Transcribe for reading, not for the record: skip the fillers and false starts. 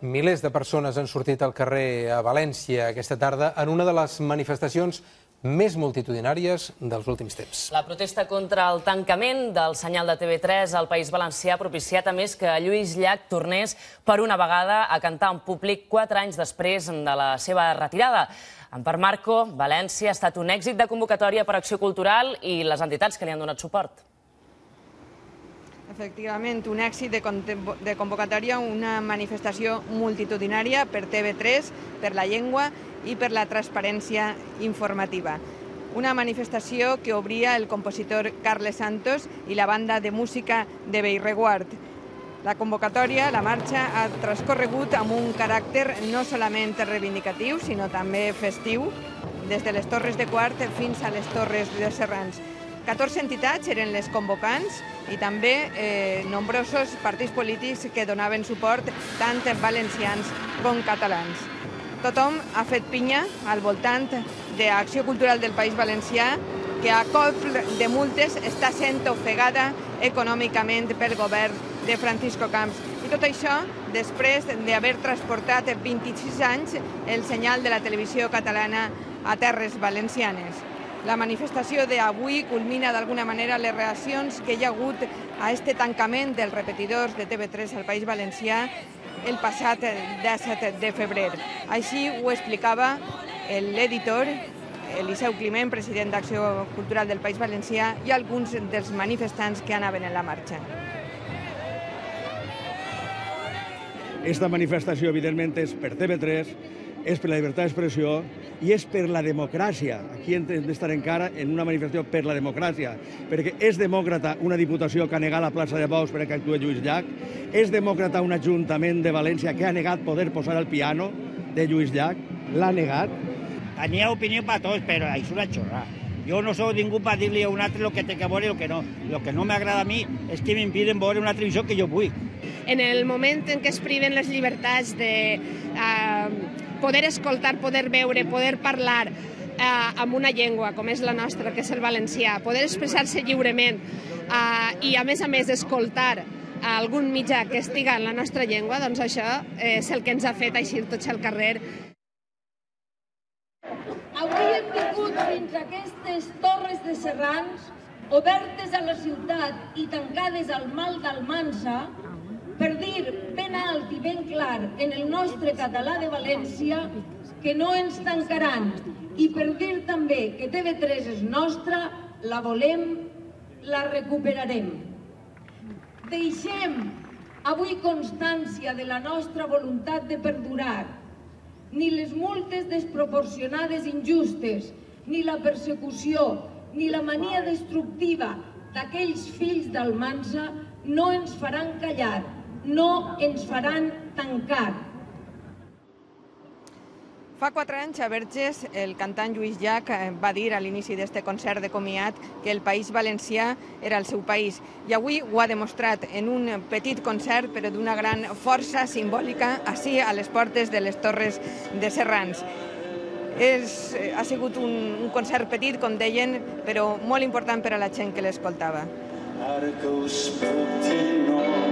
Milers de persones han sortit al carrer a València aquesta tarda en una de les manifestacions més multitudinàries dels últims temps. La protesta contra el tancament del senyal de TV3 al País Valencià ha propiciat a més que Lluís Llach tornés per una vegada a cantar en públic 4 anys després de la seva retirada. En part Marco, València ha estat un èxit de convocatòria per Acció Cultural i les entitats que li han donat suport. Efectivament, un èxit de convocatòria, una manifestació multitudinària per TV3, per la llengua i per la transparència informativa. Una manifestació que obria el compositor Carles Santos i la banda de música de Bellreguard. La convocatòria, la marxa, ha transcorregut amb un caràcter no solament reivindicatiu, sinó també festiu, des de les Torres de Quart fins a les Torres de Serrans. 14 entitats eren les convocants i també nombrosos partits polítics que donaven suport tant valencians com catalans. Tothom ha fet pinya al voltant d'Acció Cultural del País Valencià, que a cop de multes està sent ofegada econòmicament pel govern de Francisco Camps. I tot això després d'haver transportat 26 anys el senyal de la televisió catalana a terres valencianes. La manifestació d'avui culmina d'alguna manera les reaccions que hi ha hagut a aquest tancament dels repetidors de TV3 al País Valencià el passat 17 de febrer. Així ho explicava l'editor Eliseu Climent, president d'Acció Cultural del País Valencià, i alguns dels manifestants que anaven en la marxa. Esta manifestació, evidentment, és per TV3, és per la llibertat d'expressió i és per la democràcia. Aquí hem d'estar encara en una manifestació per la democràcia, perquè és demòcrata una diputació que ha negat la plaça de Bous perquè actuï Lluís Llach, és demòcrata un ajuntament de València que ha negat poder posar el piano de Lluís Llach, l'ha negat. Tenia opinió per tots, però això és una xorrada. Jo no soc ningú per dir-li a un altre el que té que veure i el que no. El que no m'agrada a mi és que m'impiden veure una televisió que jo vull. En el moment en què es priven les llibertats de poder escoltar, poder veure, poder parlar amb una llengua com és la nostra, que és el valencià, poder expressar-se lliurement i a més escoltar algun mitjà que estiga en la nostra llengua, doncs això és el que ens ha fet eixir tots al carrer. Avui hem vingut fins a aquestes Torres de Serrans, obertes a la ciutat i tancades al mal d'Almansa, per dir ben alt i ben clar en el nostre català de València que no ens tancaran i per dir també que TV3 és nostra, la volem, la recuperarem. Deixem avui constància de la nostra voluntat de perdurar. Ni les multes desproporcionades injustes, ni la persecució, ni la mania destructiva d'aquells fills d'Almansa no ens faran callar, no ens faran tancar. Fa 4 anys, a Verges, el cantant Lluís Llach va dir a l'inici d'aquest concert de comiat que el País Valencià era el seu país. I avui ho ha demostrat en un petit concert, però d'una gran força simbòlica, ací a les portes de les Torres de Serrans. Ha sigut un concert petit, com deien, però molt important per a la gent que l'escoltava. Ara que us puc dir no